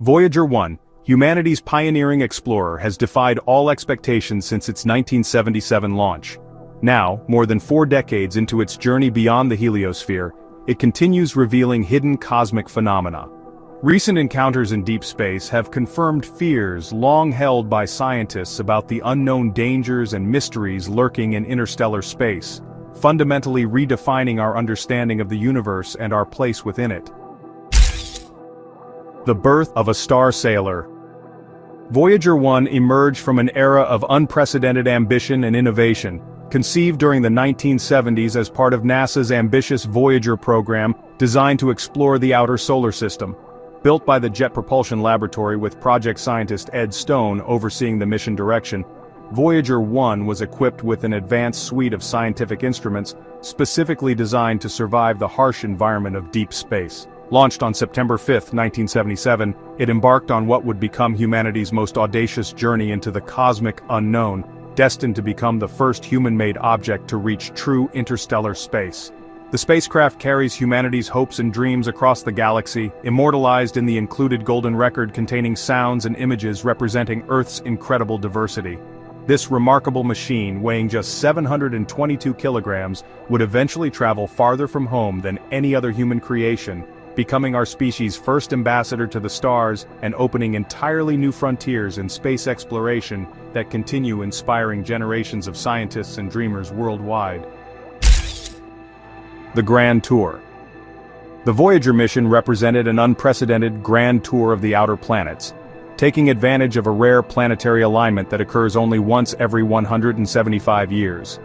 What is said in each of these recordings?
Voyager 1, humanity's pioneering explorer, has defied all expectations since its 1977 launch. Now, more than 4 decades into its journey beyond the heliosphere, it continues revealing hidden cosmic phenomena. Recent encounters in deep space have confirmed fears long held by scientists about the unknown dangers and mysteries lurking in interstellar space, fundamentally redefining our understanding of the universe and our place within it. The birth of a star sailor. Voyager 1 emerged from an era of unprecedented ambition and innovation, conceived during the 1970s as part of NASA's ambitious Voyager program designed to explore the outer solar system. Built by the Jet Propulsion Laboratory with project scientist Ed Stone overseeing the mission direction, Voyager 1 was equipped with an advanced suite of scientific instruments specifically designed to survive the harsh environment of deep space. Launched on September 5, 1977, it embarked on what would become humanity's most audacious journey into the cosmic unknown, destined to become the first human-made object to reach true interstellar space. The spacecraft carries humanity's hopes and dreams across the galaxy, immortalized in the included golden record containing sounds and images representing Earth's incredible diversity. This remarkable machine, weighing just 722 kilograms, would eventually travel farther from home than any other human creation, becoming our species' first ambassador to the stars and opening entirely new frontiers in space exploration that continue inspiring generations of scientists and dreamers worldwide. The Grand Tour. The Voyager mission represented an unprecedented grand tour of the outer planets, taking advantage of a rare planetary alignment that occurs only once every 175 years.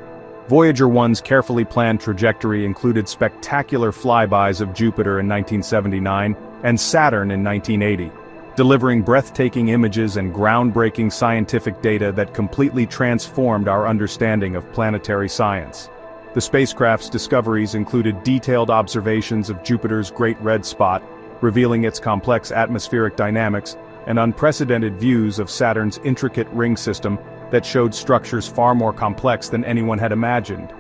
Voyager 1's carefully planned trajectory included spectacular flybys of Jupiter in 1979 and Saturn in 1980, delivering breathtaking images and groundbreaking scientific data that completely transformed our understanding of planetary science. The spacecraft's discoveries included detailed observations of Jupiter's Great Red Spot, revealing its complex atmospheric dynamics, and unprecedented views of Saturn's intricate ring system that showed structures far more complex than anyone had imagined.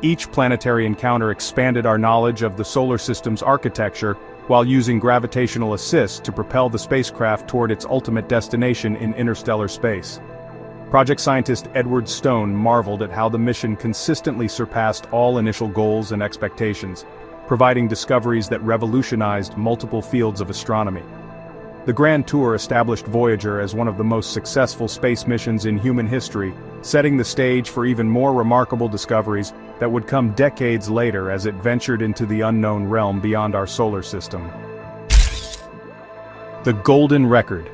Each planetary encounter expanded our knowledge of the solar system's architecture while using gravitational assist to propel the spacecraft toward its ultimate destination in interstellar space. Project scientist Edward Stone marveled at how the mission consistently surpassed all initial goals and expectations, providing discoveries that revolutionized multiple fields of astronomy. The Grand Tour established Voyager as one of the most successful space missions in human history, setting the stage for even more remarkable discoveries that would come decades later as it ventured into the unknown realm beyond our solar system. The Golden Record.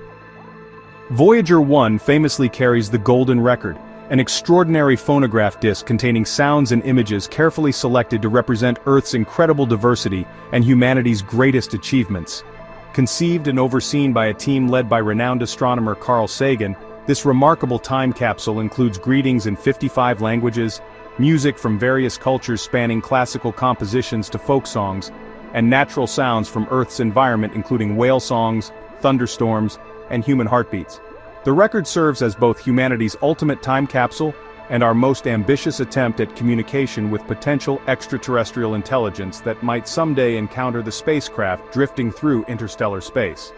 Voyager 1 famously carries the Golden Record, an extraordinary phonograph disc containing sounds and images carefully selected to represent Earth's incredible diversity and humanity's greatest achievements. Conceived and overseen by a team led by renowned astronomer Carl Sagan, this remarkable time capsule includes greetings in 55 languages, music from various cultures spanning classical compositions to folk songs, and natural sounds from Earth's environment including whale songs, thunderstorms, and human heartbeats. The record serves as both humanity's ultimate time capsule and our most ambitious attempt at communication with potential extraterrestrial intelligence that might someday encounter the spacecraft drifting through interstellar space.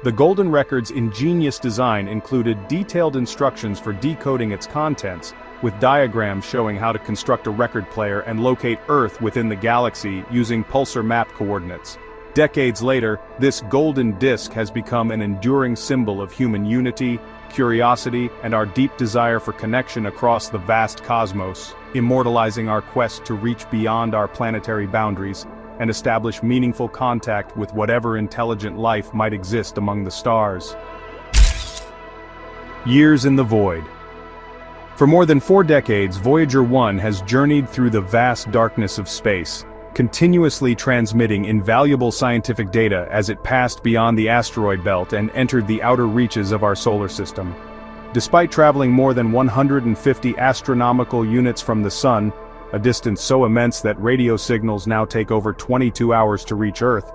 The Golden Record's ingenious design included detailed instructions for decoding its contents, with diagrams showing how to construct a record player and locate Earth within the galaxy using pulsar map coordinates. Decades later, this golden disc has become an enduring symbol of human unity, curiosity, and our deep desire for connection across the vast cosmos, immortalizing our quest to reach beyond our planetary boundaries and establish meaningful contact with whatever intelligent life might exist among the stars. Years in the Void. For more than 4 decades, Voyager 1 has journeyed through the vast darkness of space, continuously transmitting invaluable scientific data as it passed beyond the asteroid belt and entered the outer reaches of our solar system. Despite traveling more than 150 astronomical units from the Sun, a distance so immense that radio signals now take over 22 hours to reach Earth,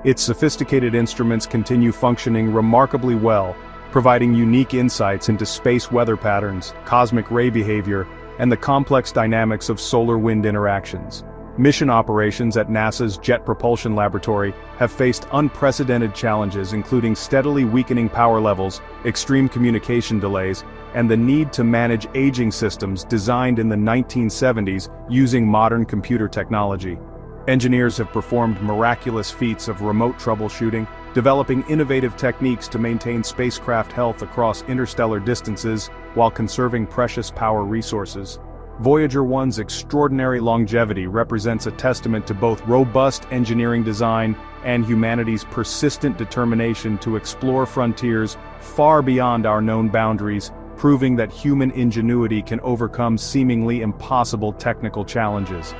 its sophisticated instruments continue functioning remarkably well, providing unique insights into space weather patterns, cosmic ray behavior, and the complex dynamics of solar-wind interactions. Mission operations at NASA's Jet Propulsion Laboratory have faced unprecedented challenges, including steadily weakening power levels, extreme communication delays, and the need to manage aging systems designed in the 1970s using modern computer technology. Engineers have performed miraculous feats of remote troubleshooting, developing innovative techniques to maintain spacecraft health across interstellar distances while conserving precious power resources. Voyager 1's extraordinary longevity represents a testament to both robust engineering design and humanity's persistent determination to explore frontiers far beyond our known boundaries, proving that human ingenuity can overcome seemingly impossible technical challenges.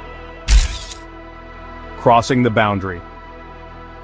Crossing the boundary.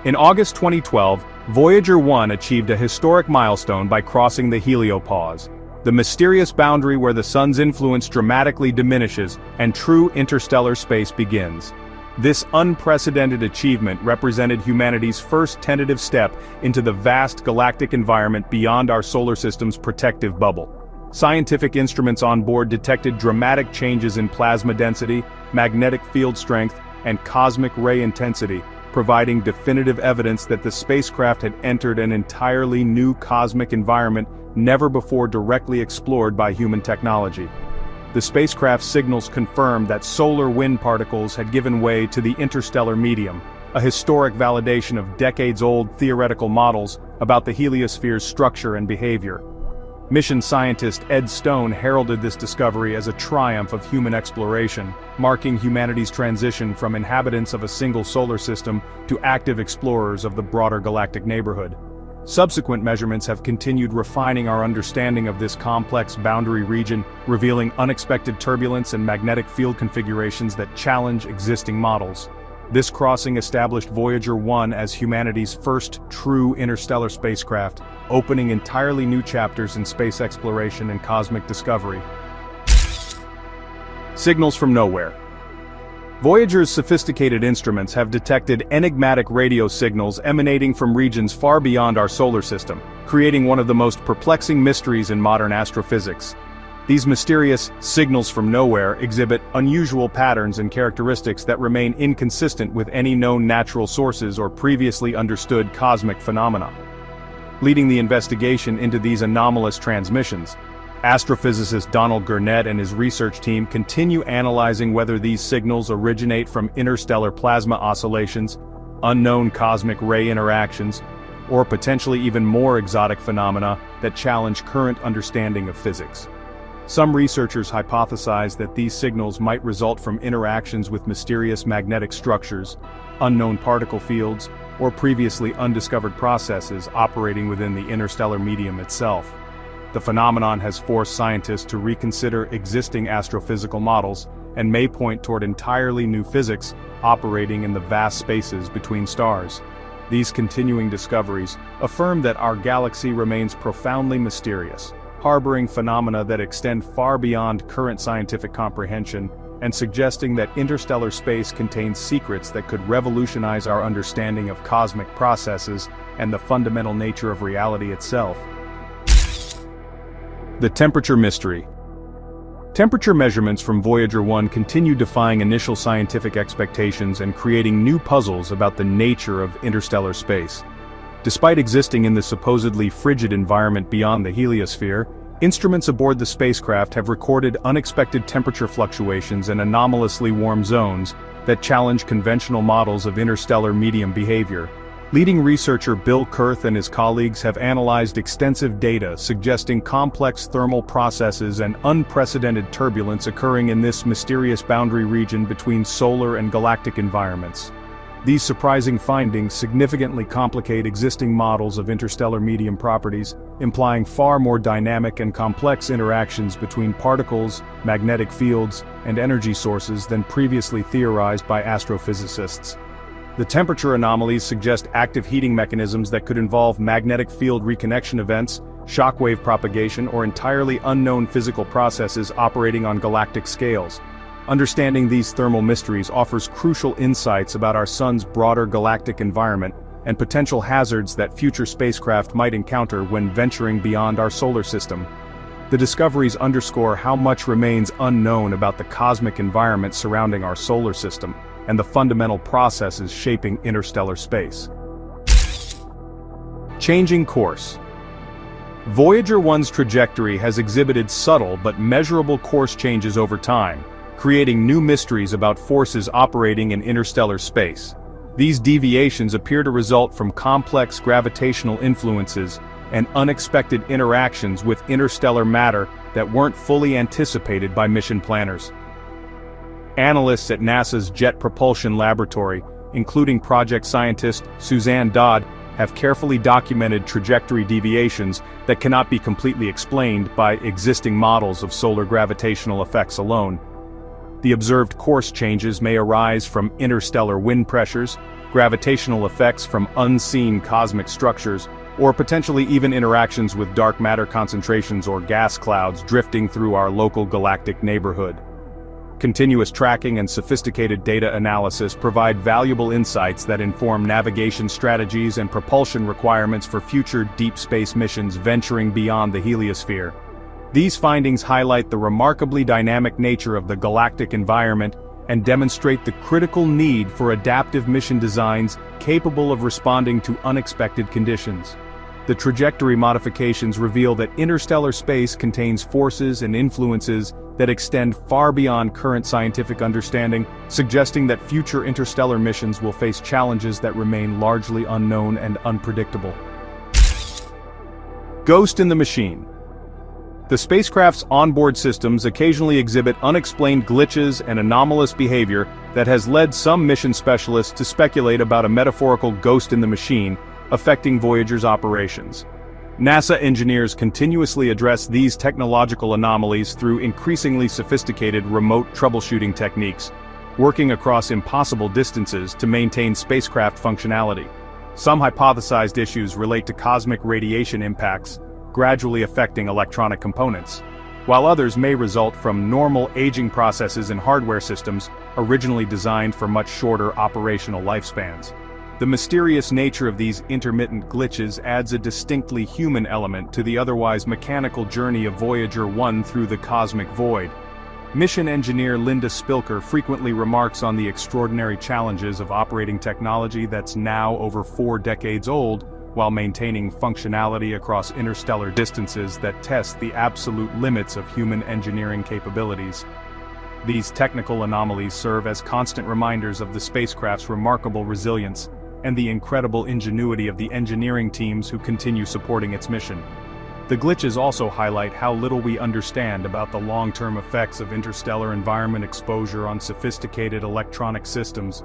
In August 2012, Voyager 1 achieved a historic milestone by crossing the heliopause, the mysterious boundary where the sun's influence dramatically diminishes and true interstellar space begins. This unprecedented achievement represented humanity's first tentative step into the vast galactic environment beyond our solar system's protective bubble. Scientific instruments on board detected dramatic changes in plasma density, magnetic field strength, and cosmic ray intensity, providing definitive evidence that the spacecraft had entered an entirely new cosmic environment never before directly explored by human technology. The spacecraft's signals confirmed that solar wind particles had given way to the interstellar medium, a historic validation of decades-old theoretical models about the heliosphere's structure and behavior. Mission scientist Ed Stone heralded this discovery as a triumph of human exploration, marking humanity's transition from inhabitants of a single solar system to active explorers of the broader galactic neighborhood. Subsequent measurements have continued refining our understanding of this complex boundary region, revealing unexpected turbulence and magnetic field configurations that challenge existing models. This crossing established Voyager 1 as humanity's first true interstellar spacecraft, opening entirely new chapters in space exploration and cosmic discovery. Signals from nowhere. Voyager's sophisticated instruments have detected enigmatic radio signals emanating from regions far beyond our solar system, creating one of the most perplexing mysteries in modern astrophysics. These mysterious signals from nowhere exhibit unusual patterns and characteristics that remain inconsistent with any known natural sources or previously understood cosmic phenomena. Leading the investigation into these anomalous transmissions, astrophysicist Donald Gurnett and his research team continue analyzing whether these signals originate from interstellar plasma oscillations, unknown cosmic ray interactions, or potentially even more exotic phenomena that challenge current understanding of physics. Some researchers hypothesize that these signals might result from interactions with mysterious magnetic structures, unknown particle fields, or previously undiscovered processes operating within the interstellar medium itself. The phenomenon has forced scientists to reconsider existing astrophysical models and may point toward entirely new physics operating in the vast spaces between stars. These continuing discoveries affirm that our galaxy remains profoundly mysterious, harboring phenomena that extend far beyond current scientific comprehension and suggesting that interstellar space contains secrets that could revolutionize our understanding of cosmic processes and the fundamental nature of reality itself. The temperature mystery. Temperature measurements from Voyager 1 continue defying initial scientific expectations and creating new puzzles about the nature of interstellar space. Despite existing in the supposedly frigid environment beyond the heliosphere, instruments aboard the spacecraft have recorded unexpected temperature fluctuations and anomalously warm zones that challenge conventional models of interstellar medium behavior. Leading researcher Bill Kurth and his colleagues have analyzed extensive data suggesting complex thermal processes and unprecedented turbulence occurring in this mysterious boundary region between solar and galactic environments. These surprising findings significantly complicate existing models of interstellar medium properties, implying far more dynamic and complex interactions between particles, magnetic fields, and energy sources than previously theorized by astrophysicists. The temperature anomalies suggest active heating mechanisms that could involve magnetic field reconnection events, shockwave propagation, or entirely unknown physical processes operating on galactic scales. Understanding these thermal mysteries offers crucial insights about our sun's broader galactic environment and potential hazards that future spacecraft might encounter when venturing beyond our solar system. The discoveries underscore how much remains unknown about the cosmic environment surrounding our solar system, and the fundamental processes shaping interstellar space. Changing course. Voyager 1's trajectory has exhibited subtle but measurable course changes over time, creating new mysteries about forces operating in interstellar space. These deviations appear to result from complex gravitational influences and unexpected interactions with interstellar matter that weren't fully anticipated by mission planners. Analysts at NASA's Jet Propulsion Laboratory, including project scientist Suzanne Dodd, have carefully documented trajectory deviations that cannot be completely explained by existing models of solar gravitational effects alone. The observed course changes may arise from interstellar wind pressures, gravitational effects from unseen cosmic structures, or potentially even interactions with dark matter concentrations or gas clouds drifting through our local galactic neighborhood. Continuous tracking and sophisticated data analysis provide valuable insights that inform navigation strategies and propulsion requirements for future deep space missions venturing beyond the heliosphere. These findings highlight the remarkably dynamic nature of the galactic environment and demonstrate the critical need for adaptive mission designs capable of responding to unexpected conditions. The trajectory modifications reveal that interstellar space contains forces and influences that extend far beyond current scientific understanding, suggesting that future interstellar missions will face challenges that remain largely unknown and unpredictable. Ghost in the machine. The spacecraft's onboard systems occasionally exhibit unexplained glitches and anomalous behavior that has led some mission specialists to speculate about a metaphorical ghost in the machine affecting Voyager's operations. NASA engineers continuously address these technological anomalies through increasingly sophisticated remote troubleshooting techniques, working across impossible distances to maintain spacecraft functionality. Some hypothesized issues relate to cosmic radiation impacts, gradually affecting electronic components, while others may result from normal aging processes in hardware systems originally designed for much shorter operational lifespans. The mysterious nature of these intermittent glitches adds a distinctly human element to the otherwise mechanical journey of Voyager 1 through the cosmic void. Mission engineer Linda Spilker frequently remarks on the extraordinary challenges of operating technology that's now over 4 decades old, while maintaining functionality across interstellar distances that test the absolute limits of human engineering capabilities. These technical anomalies serve as constant reminders of the spacecraft's remarkable resilience and the incredible ingenuity of the engineering teams who continue supporting its mission. The glitches also highlight how little we understand about the long-term effects of interstellar environment exposure on sophisticated electronic systems,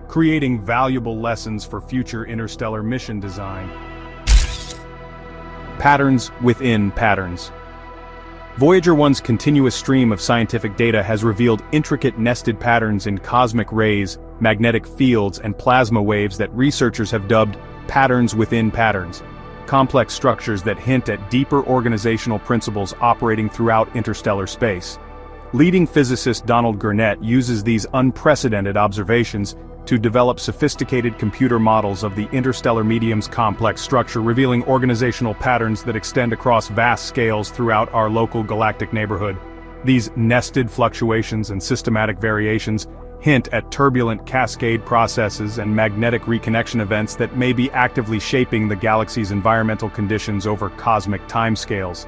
creating valuable lessons for future interstellar mission design. Patterns within patterns. Voyager 1's continuous stream of scientific data has revealed intricate nested patterns in cosmic rays, magnetic fields, and plasma waves that researchers have dubbed patterns within patterns, complex structures that hint at deeper organizational principles operating throughout interstellar space. Leading physicist Donald Gurnett uses these unprecedented observations to develop sophisticated computer models of the interstellar medium's complex structure, revealing organizational patterns that extend across vast scales throughout our local galactic neighborhood. These nested fluctuations and systematic variations hint at turbulent cascade processes and magnetic reconnection events that may be actively shaping the galaxy's environmental conditions over cosmic timescales.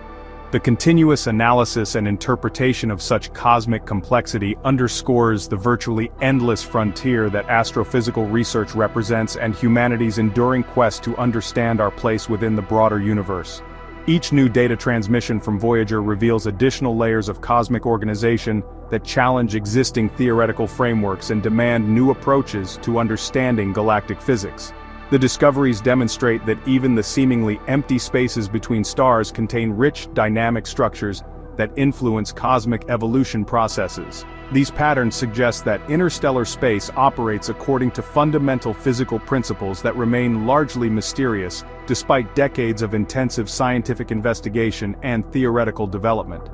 The continuous analysis and interpretation of such cosmic complexity underscores the virtually endless frontier that astrophysical research represents and humanity's enduring quest to understand our place within the broader universe. Each new data transmission from Voyager reveals additional layers of cosmic organization that challenge existing theoretical frameworks and demand new approaches to understanding galactic physics. The discoveries demonstrate that even the seemingly empty spaces between stars contain rich, dynamic structures that influence cosmic evolution processes. These patterns suggest that interstellar space operates according to fundamental physical principles that remain largely mysterious, despite decades of intensive scientific investigation and theoretical development.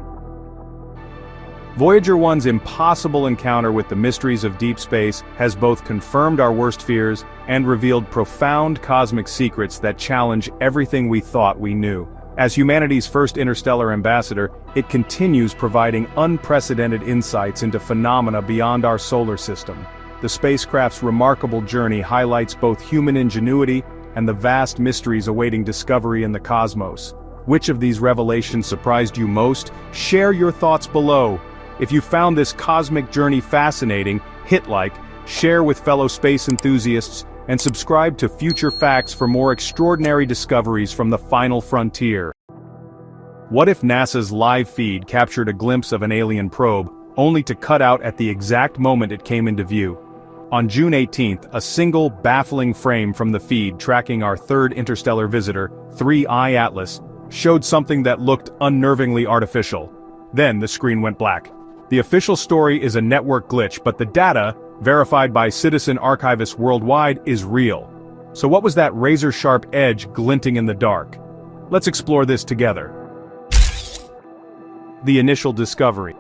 Voyager 1's impossible encounter with the mysteries of deep space has both confirmed our worst fears and revealed profound cosmic secrets that challenge everything we thought we knew. As humanity's first interstellar ambassador, it continues providing unprecedented insights into phenomena beyond our solar system. the spacecraft's remarkable journey highlights both human ingenuity and the vast mysteries awaiting discovery in the cosmos. Which of these revelations surprised you most? Share your thoughts below. If you found this cosmic journey fascinating, hit like, share with fellow space enthusiasts, and subscribe to Future Facts for more extraordinary discoveries from the final frontier. What if NASA's live feed captured a glimpse of an alien probe, only to cut out at the exact moment it came into view? On June 18th, a single, baffling frame from the feed tracking our third interstellar visitor, 3I Atlas, showed something that looked unnervingly artificial. Then the screen went black. The official story is a network glitch, but the data, verified by citizen archivists worldwide, is real. So what was that razor-sharp edge glinting in the dark? Let's explore this together. The initial discovery.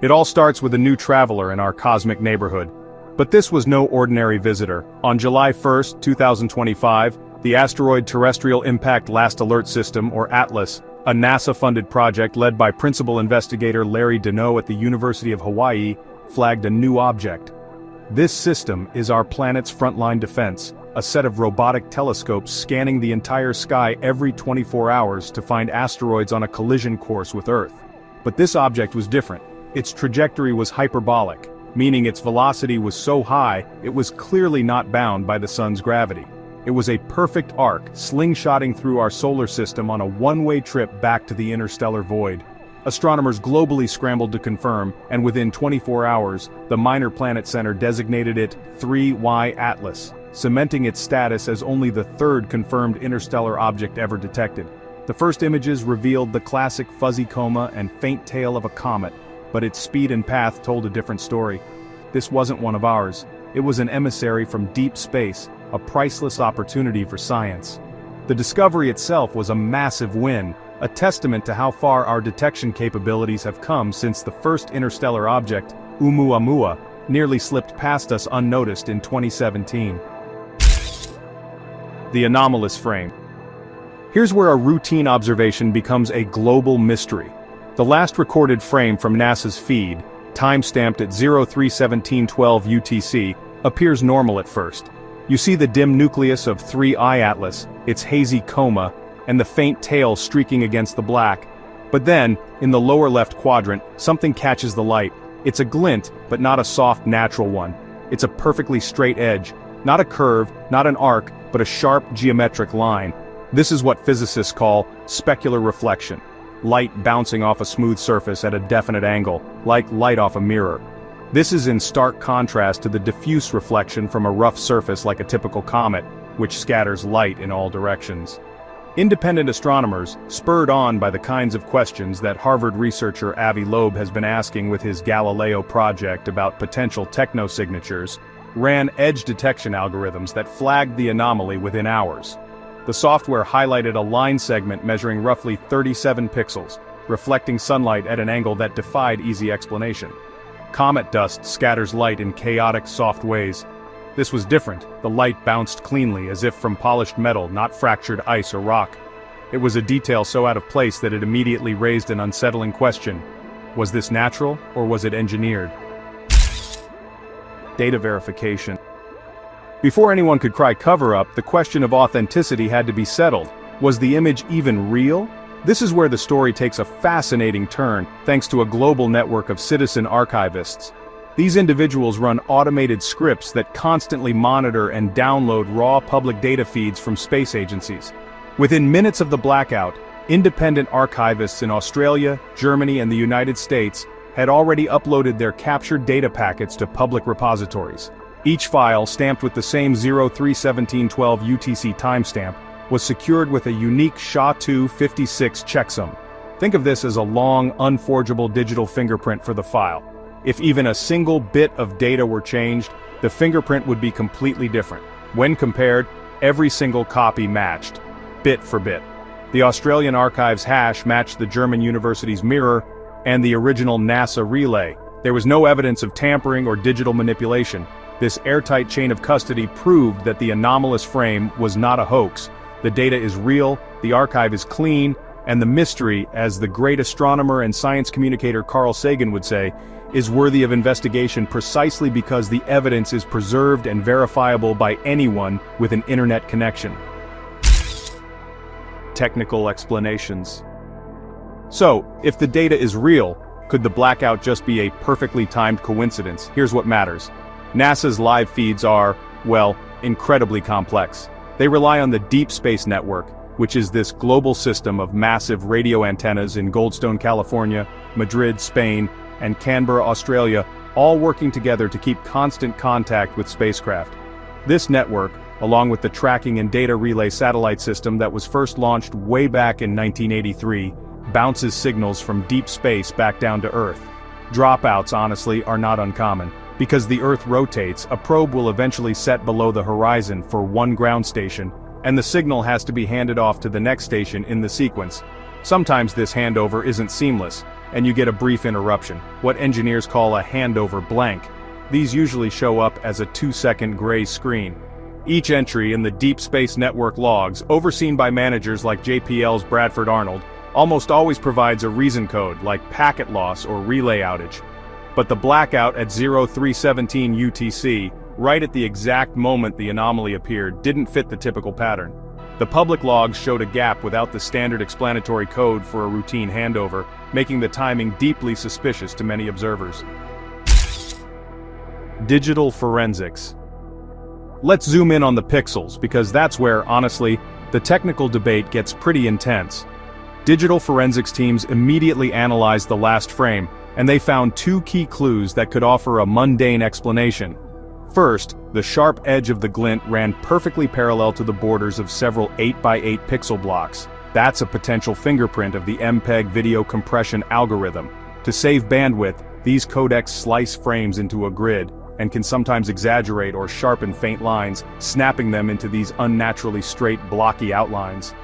It all starts with a new traveler in our cosmic neighborhood. But this was no ordinary visitor. On July 1st, 2025, the Asteroid Terrestrial Impact Last Alert System, or ATLAS, a NASA-funded project led by principal investigator Larry Deneau at the University of Hawaii, flagged a new object. This system is our planet's frontline defense, a set of robotic telescopes scanning the entire sky every 24 hours to find asteroids on a collision course with Earth. But this object was different. Its trajectory was hyperbolic, meaning its velocity was so high, it was clearly not bound by the sun's gravity. It was a perfect arc, slingshotting through our solar system on a one-way trip back to the interstellar void. Astronomers globally scrambled to confirm, and within 24 hours, the Minor Planet Center designated it 3Y Atlas, cementing its status as only the third confirmed interstellar object ever detected. The first images revealed the classic fuzzy coma and faint tail of a comet, but its speed and path told a different story. This wasn't one of ours. It was an emissary from deep space, a priceless opportunity for science. The discovery itself was a massive win, a testament to how far our detection capabilities have come since the first interstellar object, Oumuamua, nearly slipped past us unnoticed in 2017. The anomalous frame. Here's where a routine observation becomes a global mystery. The last recorded frame from NASA's feed, time-stamped at 03/17/12 UTC, appears normal at first. You see the dim nucleus of 3I Atlas, its hazy coma, and the faint tail streaking against the black. But then, in the lower left quadrant, something catches the light. It's a glint, but not a soft, natural one. It's a perfectly straight edge, not a curve, not an arc, but a sharp, geometric line. This is what physicists call specular reflection. Light bouncing off a smooth surface at a definite angle, like light off a mirror. This is in stark contrast to the diffuse reflection from a rough surface like a typical comet, which scatters light in all directions. Independent astronomers, spurred on by the kinds of questions that Harvard researcher Avi Loeb has been asking with his Galileo project about potential technosignatures, ran edge detection algorithms that flagged the anomaly within hours. The software highlighted a line segment measuring roughly 37 pixels, reflecting sunlight at an angle that defied easy explanation. Comet dust scatters light in chaotic, soft ways. This was different. The light bounced cleanly, as if from polished metal, not fractured ice or rock. It was a detail so out of place that it immediately raised an unsettling question. Was this natural, or was it engineered? Data verification. Before anyone could cry cover-up, the question of authenticity had to be settled. Was the image even real? This is where the story takes a fascinating turn, thanks to a global network of citizen archivists. These individuals run automated scripts that constantly monitor and download raw public data feeds from space agencies. Within minutes of the blackout, independent archivists in Australia, Germany, and the United States had already uploaded their captured data packets to public repositories. Each file, stamped with the same 03/17/12 UTC timestamp, was secured with a unique SHA-256 checksum. Think of this as a long, unforgeable digital fingerprint for the file. If even a single bit of data were changed, the fingerprint would be completely different. When compared, every single copy matched, bit for bit. The Australian archive's hash matched the German university's mirror and the original NASA relay. There was no evidence of tampering or digital manipulation. This airtight chain of custody proved that the anomalous frame was not a hoax. The data is real, the archive is clean, And the mystery, as the great astronomer and science communicator Carl Sagan would say, is worthy of investigation precisely because the evidence is preserved and verifiable by anyone with an internet connection. Technical explanations. So, if the data is real, could the blackout just be a perfectly timed coincidence? Here's what matters. NASA's live feeds are, well, incredibly complex. They rely on the Deep Space Network, which is this global system of massive radio antennas in Goldstone, California, Madrid, Spain, and Canberra, Australia, all working together to keep constant contact with spacecraft. This network, along with the tracking and data relay satellite system that was first launched way back in 1983, bounces signals from deep space back down to Earth. Dropouts, honestly, are not uncommon. Because the Earth rotates, a probe will eventually set below the horizon for one ground station, and the signal has to be handed off to the next station in the sequence. Sometimes this handover isn't seamless, and you get a brief interruption, what engineers call a handover blank. These usually show up as a 2-second gray screen. Each entry in the Deep Space Network logs, overseen by managers like JPL's Bradford Arnold, almost always provides a reason code like packet loss or relay outage. But the blackout at 0317 UTC, right at the exact moment the anomaly appeared, didn't fit the typical pattern. The public logs showed a gap without the standard explanatory code for a routine handover, making the timing deeply suspicious to many observers. Digital forensics. Let's zoom in on the pixels, because that's where, honestly, the technical debate gets pretty intense. Digital forensics teams immediately analyzed the last frame, and they found two key clues that could offer a mundane explanation. First, the sharp edge of the glint ran perfectly parallel to the borders of several 8x8 pixel blocks. That's a potential fingerprint of the MPEG video compression algorithm. To save bandwidth, these codecs slice frames into a grid, and can sometimes exaggerate or sharpen faint lines, snapping them into these unnaturally straight, blocky outlines.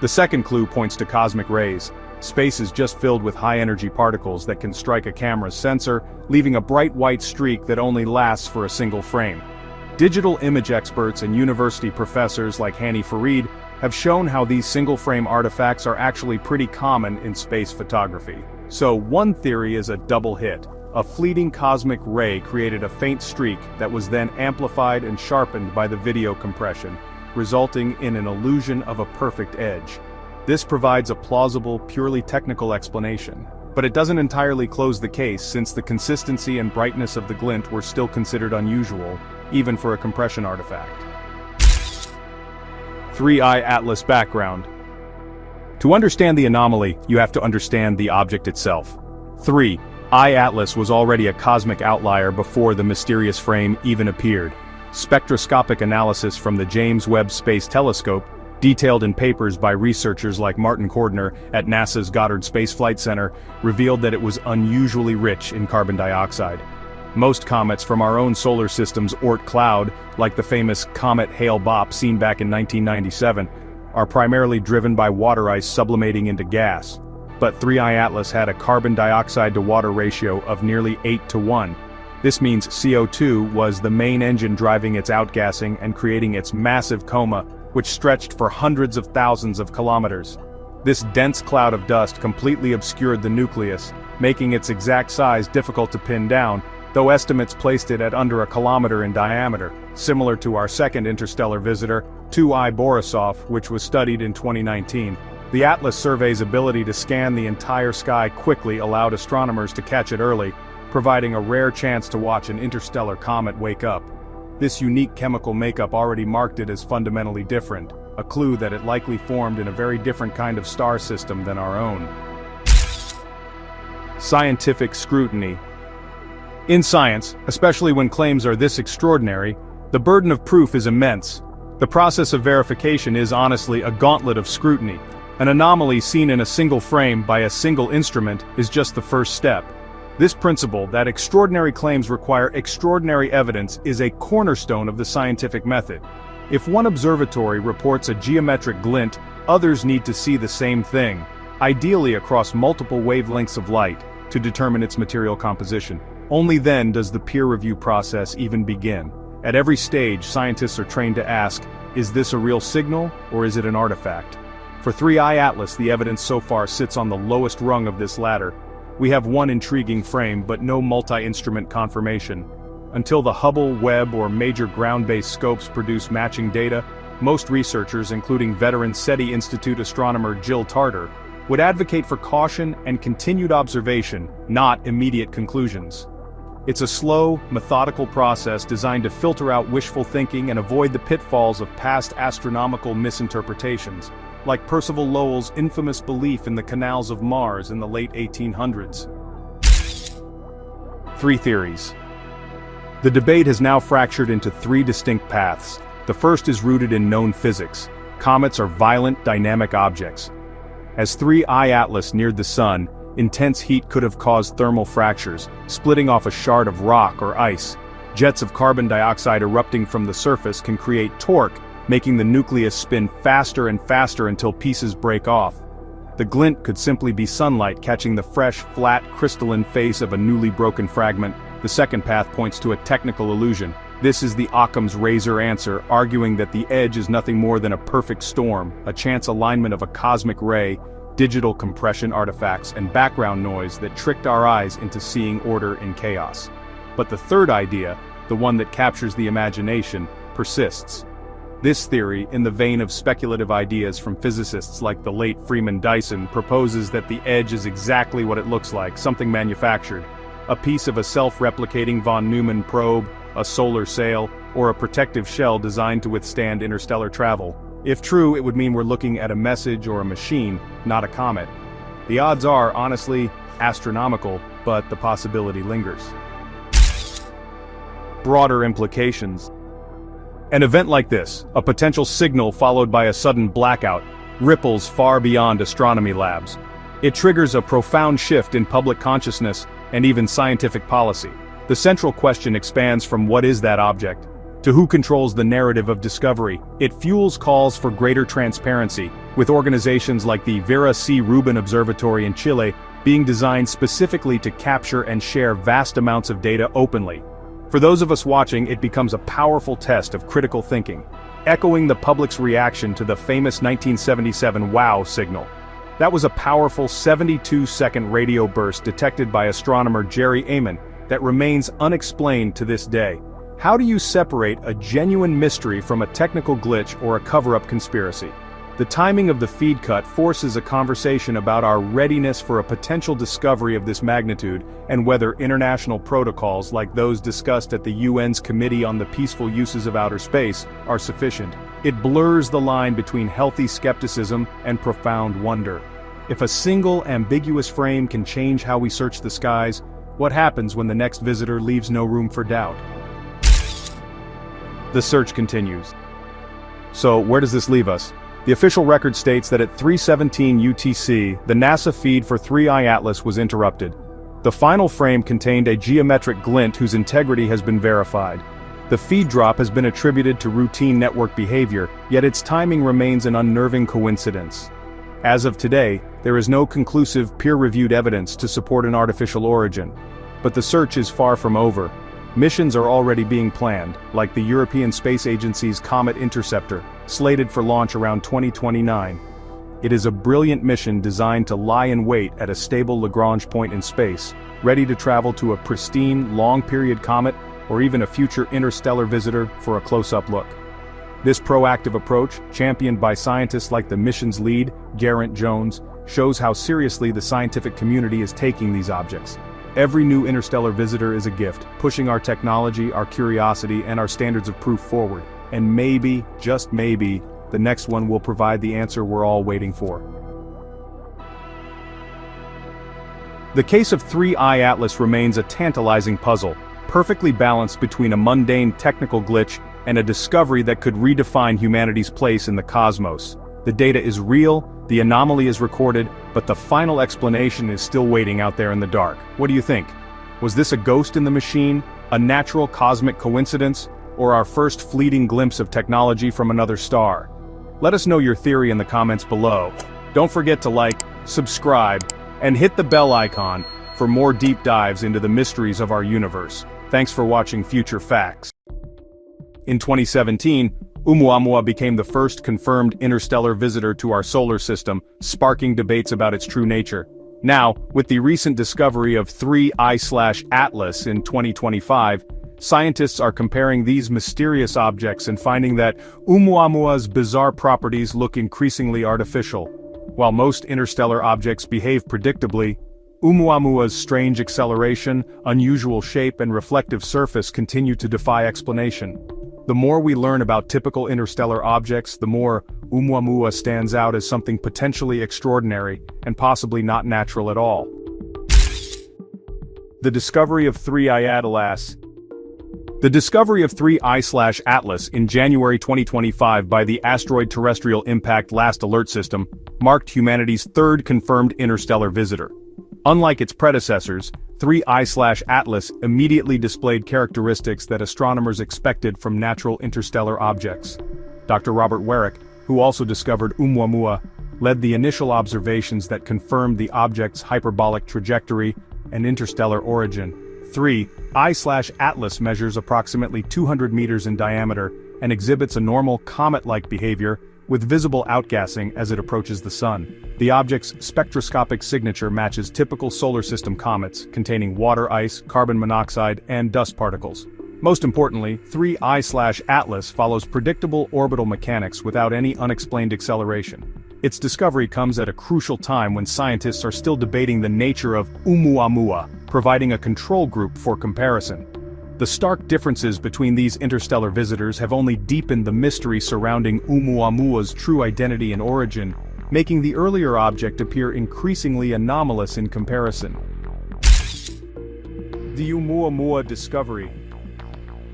The second clue points to cosmic rays. Space is just filled with high-energy particles that can strike a camera's sensor, leaving a bright white streak that only lasts for a single frame. Digital image experts and university professors like Hani Farid have shown how these single-frame artifacts are actually pretty common in space photography. So one theory is a double hit. A fleeting cosmic ray created a faint streak that was then amplified and sharpened by the video compression, resulting in an illusion of a perfect edge. This provides a plausible, purely technical explanation, but it doesn't entirely close the case since the consistency and brightness of the glint were still considered unusual, even for a compression artifact. 3i Atlas background. To understand the anomaly, you have to understand the object itself. 3i Atlas was already a cosmic outlier before the mysterious frame even appeared. Spectroscopic analysis from the James Webb Space Telescope, detailed in papers by researchers like Martin Cordner at NASA's Goddard Space Flight Center, revealed that it was unusually rich in carbon dioxide. Most comets from our own solar system's Oort cloud, like the famous comet Hale-Bopp seen back in 1997, are primarily driven by water ice sublimating into gas. But 3i Atlas had a carbon dioxide to water ratio of nearly 8:1. This means CO2 was the main engine driving its outgassing and creating its massive coma, which stretched for hundreds of thousands of kilometers. This dense cloud of dust completely obscured the nucleus, making its exact size difficult to pin down, though estimates placed it at under a kilometer in diameter, similar to our second interstellar visitor, 2I Borisov, which was studied in 2019. The Atlas survey's ability to scan the entire sky quickly allowed astronomers to catch it early, providing a rare chance to watch an interstellar comet wake up. This unique chemical makeup already marked it as fundamentally different, a clue that it likely formed in a very different kind of star system than our own. Scientific scrutiny. In science, especially when claims are this extraordinary, the burden of proof is immense. The process of verification is honestly a gauntlet of scrutiny. An anomaly seen in a single frame by a single instrument is just the first step. This principle that extraordinary claims require extraordinary evidence is a cornerstone of the scientific method. If one observatory reports a geometric glint, others need to see the same thing, ideally across multiple wavelengths of light, to determine its material composition. Only then does the peer review process even begin. At every stage, scientists are trained to ask, is this a real signal, or is it an artifact? For 3I Atlas, the evidence so far sits on the lowest rung of this ladder. We have one intriguing frame, but no multi-instrument confirmation. Until the Hubble, Webb, or major ground-based scopes produce matching data, most researchers, including veteran SETI Institute astronomer Jill Tarter, would advocate for caution and continued observation, not immediate conclusions. It's a slow, methodical process designed to filter out wishful thinking and avoid the pitfalls of past astronomical misinterpretations, like Percival Lowell's infamous belief in the canals of Mars in the late 1800s. 3 theories. The debate has now fractured into 3 distinct paths. The first is rooted in known physics. Comets are violent, dynamic objects. As 3I Atlas neared the Sun, intense heat could have caused thermal fractures, splitting off a shard of rock or ice. Jets of carbon dioxide erupting from the surface can create torque, making the nucleus spin faster and faster until pieces break off. The glint could simply be sunlight catching the fresh, flat, crystalline face of a newly broken fragment. The second path points to a technical illusion. This is the Occam's razor answer, arguing that the edge is nothing more than a perfect storm, a chance alignment of a cosmic ray, digital compression artifacts, and background noise that tricked our eyes into seeing order in chaos. But the third idea, the one that captures the imagination, persists. This theory, in the vein of speculative ideas from physicists like the late Freeman Dyson, proposes that the edge is exactly what it looks like, something manufactured. A piece of a self-replicating von Neumann probe, a solar sail, or a protective shell designed to withstand interstellar travel. If true, it would mean we're looking at a message or a machine, not a comet. The odds are, honestly, astronomical, but the possibility lingers. Broader implications. An event like this, a potential signal followed by a sudden blackout, ripples far beyond astronomy labs. It triggers a profound shift in public consciousness and even scientific policy. The central question expands from what is that object to who controls the narrative of discovery. It fuels calls for greater transparency, with organizations like the Vera C. Rubin Observatory in Chile being designed specifically to capture and share vast amounts of data openly. For those of us watching, it becomes a powerful test of critical thinking, echoing the public's reaction to the famous 1977 WOW signal. That was a powerful 72-second radio burst detected by astronomer Jerry Amon that remains unexplained to this day. How do you separate a genuine mystery from a technical glitch or a cover-up conspiracy? The timing of the feed cut forces a conversation about our readiness for a potential discovery of this magnitude and whether international protocols like those discussed at the UN's Committee on the Peaceful Uses of Outer Space are sufficient. It blurs the line between healthy skepticism and profound wonder. If a single ambiguous frame can change how we search the skies, what happens when the next visitor leaves no room for doubt? The search continues. So, where does this leave us? The official record states that at 3:17 UTC, the NASA feed for 3I Atlas was interrupted. The final frame contained a geometric glint whose integrity has been verified. The feed drop has been attributed to routine network behavior, yet its timing remains an unnerving coincidence. As of today, there is no conclusive, peer-reviewed evidence to support an artificial origin. But the search is far from over. Missions are already being planned, like the European Space Agency's Comet Interceptor, slated for launch around 2029. It is a brilliant mission designed to lie in wait at a stable Lagrange point in space, ready to travel to a pristine, long-period comet or even a future interstellar visitor for a close-up look. This proactive approach, championed by scientists like the mission's lead, Geraint Jones, shows how seriously the scientific community is taking these objects. Every new interstellar visitor is a gift, pushing our technology, our curiosity, and our standards of proof forward. And maybe, just maybe, the next one will provide the answer we're all waiting for. The case of 3I Atlas remains a tantalizing puzzle, perfectly balanced between a mundane technical glitch and a discovery that could redefine humanity's place in the cosmos. The data is real, the anomaly is recorded, but the final explanation is still waiting out there in the dark. What do you think? Was this a ghost in the machine, a natural cosmic coincidence, or our first fleeting glimpse of technology from another star? Let us know your theory in the comments below. Don't forget to like, subscribe, and hit the bell icon for more deep dives into the mysteries of our universe. Thanks for watching Future Facts. In 2017, Oumuamua became the first confirmed interstellar visitor to our solar system, sparking debates about its true nature. Now, with the recent discovery of 3I/Atlas in 2025, scientists are comparing these mysterious objects and finding that Oumuamua's bizarre properties look increasingly artificial. While most interstellar objects behave predictably, Oumuamua's strange acceleration, unusual shape and reflective surface continue to defy explanation. The more we learn about typical interstellar objects, the more Oumuamua stands out as something potentially extraordinary and possibly not natural at all. The discovery of 3I/Atlas. The discovery of 3I/Atlas in January 2025 by the Asteroid Terrestrial Impact Last Alert System marked humanity's third confirmed interstellar visitor. Unlike its predecessors, 3I/Atlas immediately displayed characteristics that astronomers expected from natural interstellar objects. Dr. Robert Warwick, who also discovered Oumuamua, led the initial observations that confirmed the object's hyperbolic trajectory and interstellar origin. 3I/Atlas measures approximately 200 meters in diameter and exhibits a normal comet-like behavior with visible outgassing as it approaches the Sun. The object's spectroscopic signature matches typical solar system comets, containing water ice, carbon monoxide, and dust particles. Most importantly, 3I/Atlas follows predictable orbital mechanics without any unexplained acceleration. Its discovery comes at a crucial time when scientists are still debating the nature of Oumuamua, providing a control group for comparison. The stark differences between these interstellar visitors have only deepened the mystery surrounding Oumuamua's true identity and origin, making the earlier object appear increasingly anomalous in comparison. The Oumuamua discovery.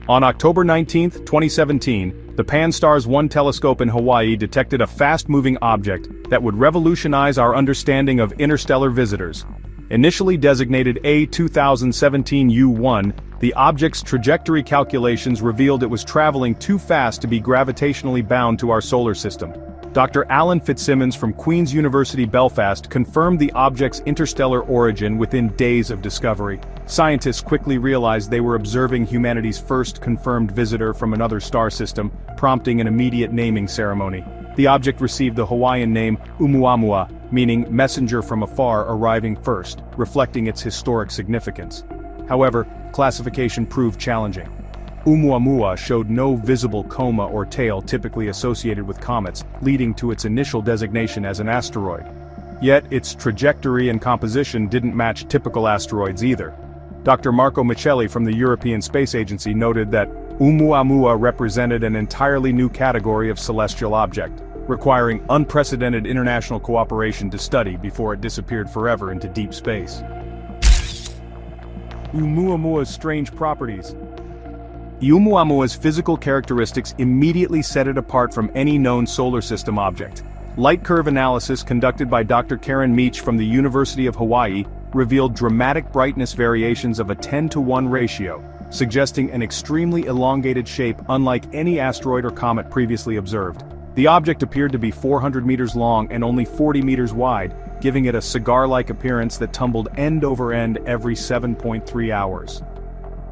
On October 19, 2017, the Pan-STARRS 1 telescope in Hawaii detected a fast-moving object that would revolutionize our understanding of interstellar visitors. Initially designated A2017U1, the object's trajectory calculations revealed it was traveling too fast to be gravitationally bound to our solar system. Dr. Alan Fitzsimmons from Queen's University Belfast confirmed the object's interstellar origin within days of discovery. Scientists quickly realized they were observing humanity's first confirmed visitor from another star system, prompting an immediate naming ceremony. The object received the Hawaiian name Oumuamua, meaning messenger from afar arriving first, reflecting its historic significance. However, classification proved challenging. Oumuamua showed no visible coma or tail typically associated with comets, leading to its initial designation as an asteroid. Yet, its trajectory and composition didn't match typical asteroids either. Dr. Marco Michelli from the European Space Agency noted that Oumuamua represented an entirely new category of celestial object, requiring unprecedented international cooperation to study before it disappeared forever into deep space. Oumuamua's strange properties. Oumuamua's physical characteristics immediately set it apart from any known solar system object. Light curve analysis conducted by Dr. Karen Meach from the University of Hawaii revealed dramatic brightness variations of a 10-to-1 ratio, suggesting an extremely elongated shape unlike any asteroid or comet previously observed. The object appeared to be 400 meters long and only 40 meters wide, giving it a cigar-like appearance that tumbled end over end every 7.3 hours.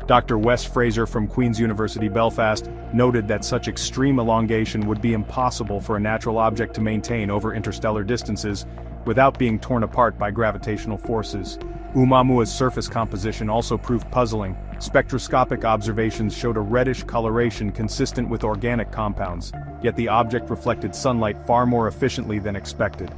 Dr. Wes Fraser from Queen's University Belfast noted that such extreme elongation would be impossible for a natural object to maintain over interstellar distances without being torn apart by gravitational forces. Oumuamua's surface composition also proved puzzling. Spectroscopic observations showed a reddish coloration consistent with organic compounds, yet the object reflected sunlight far more efficiently than expected.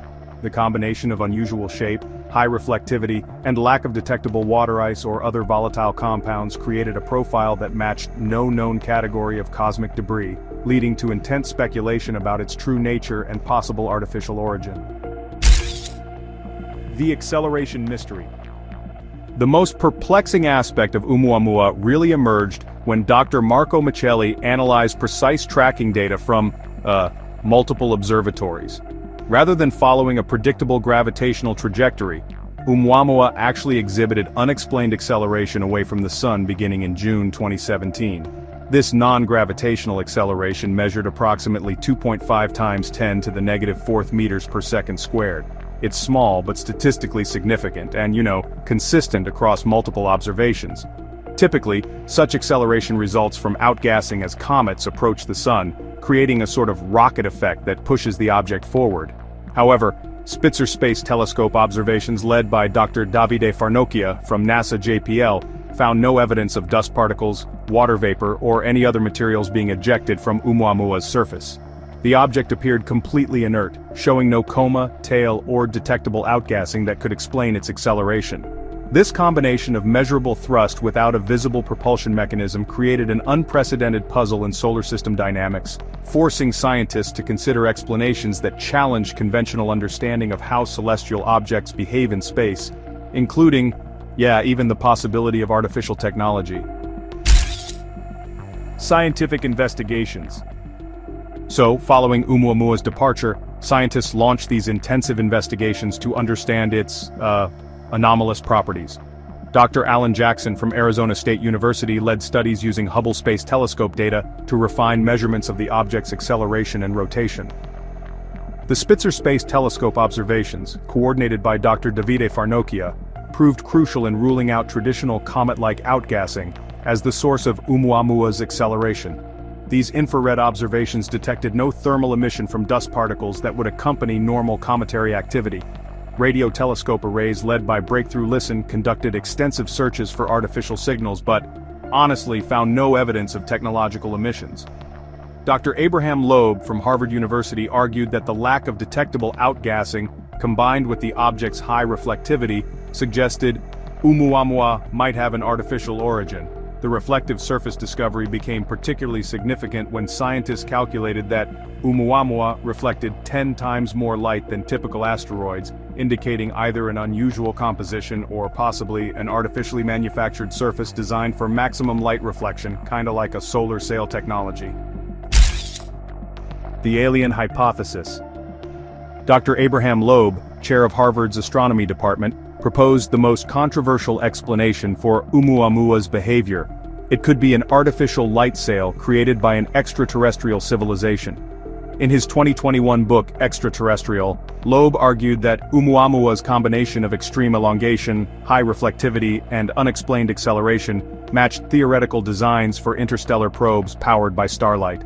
The combination of unusual shape, high reflectivity, and lack of detectable water ice or other volatile compounds created a profile that matched no known category of cosmic debris, leading to intense speculation about its true nature and possible artificial origin. The acceleration mystery. The most perplexing aspect of Oumuamua really emerged when Dr. Marco Michelli analyzed precise tracking data from, multiple observatories. Rather than following a predictable gravitational trajectory, Oumuamua actually exhibited unexplained acceleration away from the Sun beginning in June 2017. This non-gravitational acceleration measured approximately 2.5 times 10 to the negative 4th meters per second squared. It's small but statistically significant and, consistent across multiple observations. Typically, such acceleration results from outgassing as comets approach the Sun, creating a sort of rocket effect that pushes the object forward. However, Spitzer Space Telescope observations led by Dr. Davide Farnocchia from NASA JPL found no evidence of dust particles, water vapor, or any other materials being ejected from Oumuamua's surface. The object appeared completely inert, showing no coma, tail, or detectable outgassing that could explain its acceleration. This combination of measurable thrust without a visible propulsion mechanism created an unprecedented puzzle in solar system dynamics, forcing scientists to consider explanations that challenge conventional understanding of how celestial objects behave in space, including, even the possibility of artificial technology. Scientific investigations. So, following Oumuamua's departure, scientists launched these intensive investigations to understand its, anomalous properties. Dr. Alan Jackson from Arizona State University led studies using Hubble Space Telescope data to refine measurements of the object's acceleration and rotation. The Spitzer Space Telescope observations, coordinated by Dr. Davide Farnocchia, proved crucial in ruling out traditional comet-like outgassing as the source of Oumuamua's acceleration. These infrared observations detected no thermal emission from dust particles that would accompany normal cometary activity. Radio telescope arrays led by Breakthrough Listen conducted extensive searches for artificial signals but, honestly, found no evidence of technological emissions. Dr. Abraham Loeb from Harvard University argued that the lack of detectable outgassing, combined with the object's high reflectivity, suggested Oumuamua might have an artificial origin. The reflective surface discovery became particularly significant when scientists calculated that Oumuamua reflected 10 times more light than typical asteroids, indicating either an unusual composition or possibly an artificially manufactured surface designed for maximum light reflection, kinda like a solar sail technology. The alien hypothesis. Dr. Abraham Loeb, chair of Harvard's astronomy department, proposed the most controversial explanation for Oumuamua's behavior. It could be an artificial light sail created by an extraterrestrial civilization. In his 2021 book Extraterrestrial, Loeb argued that Oumuamua's combination of extreme elongation, high reflectivity, and unexplained acceleration matched theoretical designs for interstellar probes powered by starlight.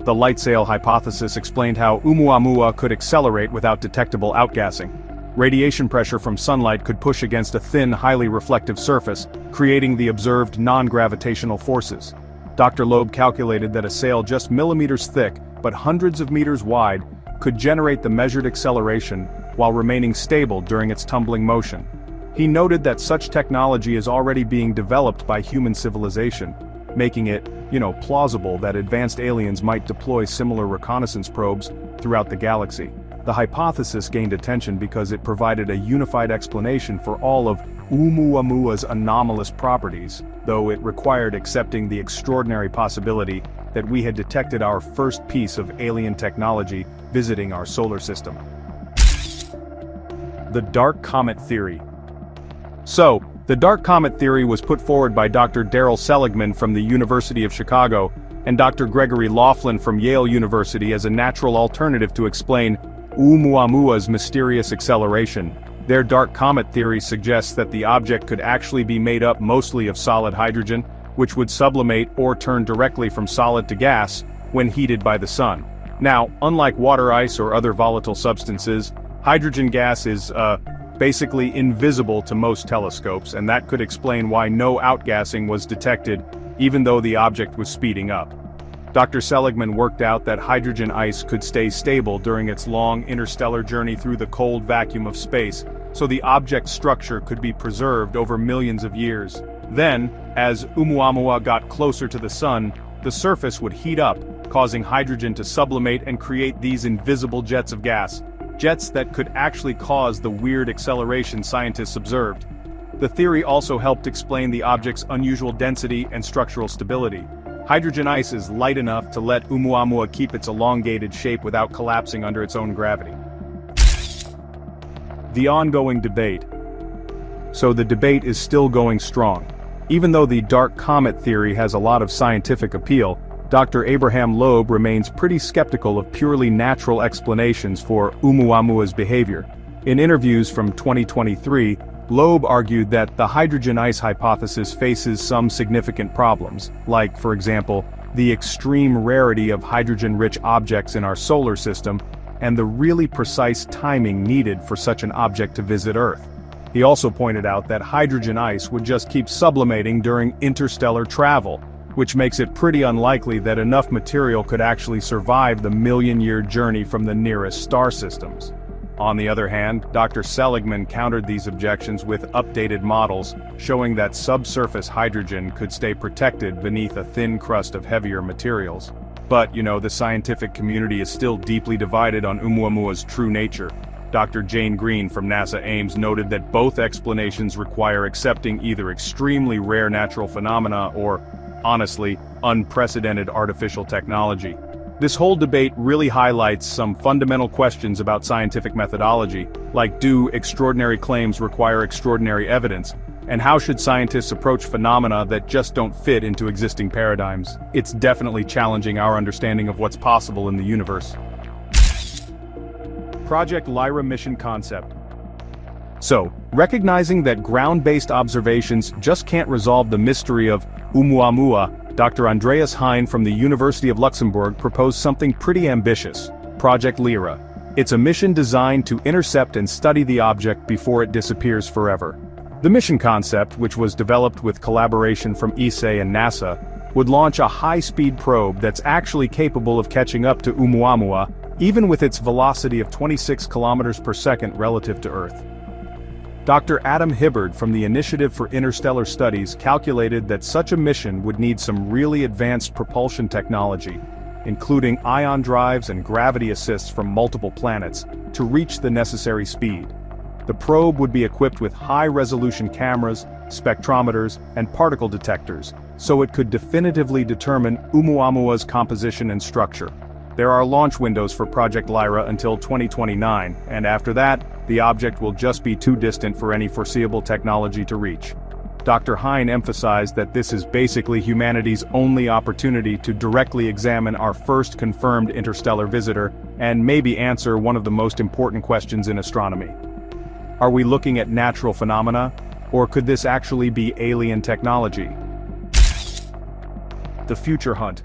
The light sail hypothesis explained how Oumuamua could accelerate without detectable outgassing. Radiation pressure from sunlight could push against a thin, highly reflective surface, creating the observed non-gravitational forces. Dr. Loeb calculated that a sail just millimeters thick, but hundreds of meters wide, could generate the measured acceleration while remaining stable during its tumbling motion. He noted that such technology is already being developed by human civilization, making it, plausible that advanced aliens might deploy similar reconnaissance probes throughout the galaxy. The hypothesis gained attention because it provided a unified explanation for all of Oumuamua's anomalous properties, though it required accepting the extraordinary possibility that we had detected our first piece of alien technology visiting our solar system. The Dark Comet Theory. So, the Dark Comet Theory was put forward by Dr. Daryl Seligman from the University of Chicago and Dr. Gregory Laughlin from Yale University as a natural alternative to explain Oumuamua's mysterious acceleration. Their dark comet theory suggests that the object could actually be made up mostly of solid hydrogen, which would sublimate or turn directly from solid to gas when heated by the sun. Now, unlike water ice or other volatile substances, hydrogen gas is, basically invisible to most telescopes, and that could explain why no outgassing was detected, even though the object was speeding up. Dr. Seligman worked out that hydrogen ice could stay stable during its long interstellar journey through the cold vacuum of space, so the object's structure could be preserved over millions of years. Then, as Oumuamua got closer to the sun, the surface would heat up, causing hydrogen to sublimate and create these invisible jets of gas. Jets that could actually cause the weird acceleration scientists observed. The theory also helped explain the object's unusual density and structural stability. Hydrogen ice is light enough to let Oumuamua keep its elongated shape without collapsing under its own gravity. The ongoing debate. So the debate is still going strong. Even though the dark comet theory has a lot of scientific appeal, Dr. Abraham Loeb remains pretty skeptical of purely natural explanations for Oumuamua's behavior. In interviews from 2023, Loeb argued that the hydrogen ice hypothesis faces some significant problems, like, for example, the extreme rarity of hydrogen-rich objects in our solar system, and the really precise timing needed for such an object to visit Earth. He also pointed out that hydrogen ice would just keep sublimating during interstellar travel, which makes it pretty unlikely that enough material could actually survive the million-year journey from the nearest star systems. On the other hand, Dr. Seligman countered these objections with updated models, showing that subsurface hydrogen could stay protected beneath a thin crust of heavier materials. But, the scientific community is still deeply divided on Oumuamua's true nature. Dr. Jane Green from NASA Ames noted that both explanations require accepting either extremely rare natural phenomena or, honestly, unprecedented artificial technology. This whole debate really highlights some fundamental questions about scientific methodology, like do extraordinary claims require extraordinary evidence, and how should scientists approach phenomena that just don't fit into existing paradigms? It's definitely challenging our understanding of what's possible in the universe. Project Lyra mission concept. So, recognizing that ground-based observations just can't resolve the mystery of Oumuamua, Dr. Andreas Hein from the University of Luxembourg proposed something pretty ambitious: Project Lyra. It's a mission designed to intercept and study the object before it disappears forever. The mission concept, which was developed with collaboration from ESA and NASA, would launch a high-speed probe that's actually capable of catching up to Oumuamua, even with its velocity of 26 kilometers per second relative to Earth. Dr. Adam Hibbard from the Initiative for Interstellar Studies calculated that such a mission would need some really advanced propulsion technology, including ion drives and gravity assists from multiple planets, to reach the necessary speed. The probe would be equipped with high-resolution cameras, spectrometers, and particle detectors, so it could definitively determine Oumuamua's composition and structure. There are launch windows for Project Lyra until 2029, and after that, the object will just be too distant for any foreseeable technology to reach. Dr. Hein emphasized that this is basically humanity's only opportunity to directly examine our first confirmed interstellar visitor, and maybe answer one of the most important questions in astronomy. Are we looking at natural phenomena, or could this actually be alien technology? The Future Hunt.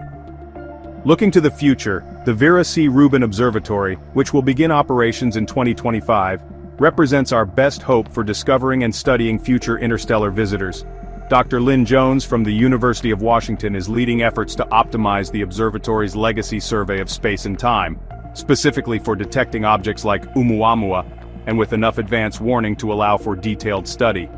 Looking to the future, the Vera C. Rubin Observatory, which will begin operations in 2025, represents our best hope for discovering and studying future interstellar visitors. Dr. Lynn Jones from the University of Washington is leading efforts to optimize the observatory's legacy survey of space and time, specifically for detecting objects like Oumuamua, and with enough advance warning to allow for detailed study.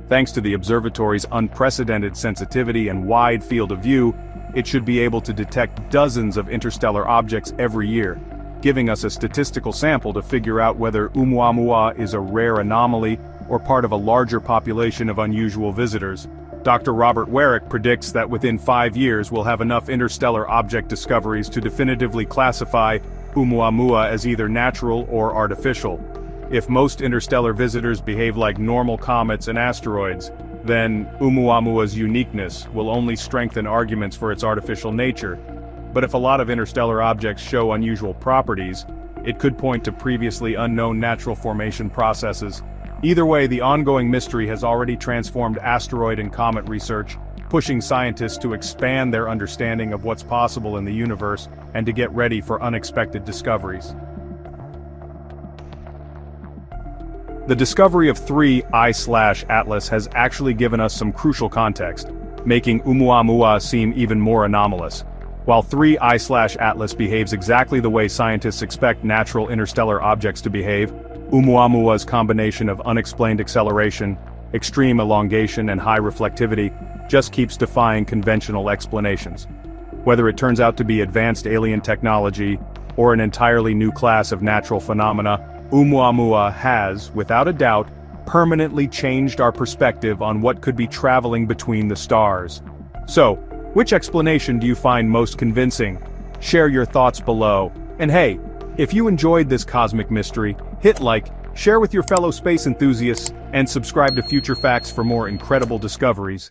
Thanks to the observatory's unprecedented sensitivity and wide field of view, it should be able to detect dozens of interstellar objects every year, giving us a statistical sample to figure out whether Oumuamua is a rare anomaly or part of a larger population of unusual visitors. Dr. Robert Warwick predicts that within 5 years we'll have enough interstellar object discoveries to definitively classify Oumuamua as either natural or artificial. If most interstellar visitors behave like normal comets and asteroids, then Oumuamua's uniqueness will only strengthen arguments for its artificial nature. But if a lot of interstellar objects show unusual properties, it could point to previously unknown natural formation processes. Either way, the ongoing mystery has already transformed asteroid and comet research, pushing scientists to expand their understanding of what's possible in the universe and to get ready for unexpected discoveries. The discovery of 3 I/Atlas has actually given us some crucial context, making Oumuamua seem even more anomalous. While 3 I/Atlas behaves exactly the way scientists expect natural interstellar objects to behave, Oumuamua's combination of unexplained acceleration, extreme elongation and high reflectivity just keeps defying conventional explanations. Whether it turns out to be advanced alien technology or an entirely new class of natural phenomena, Oumuamua has, without a doubt, permanently changed our perspective on what could be traveling between the stars. So, which explanation do you find most convincing? Share your thoughts below. And hey, if you enjoyed this cosmic mystery, hit like, share with your fellow space enthusiasts, and subscribe to Future Facts for more incredible discoveries.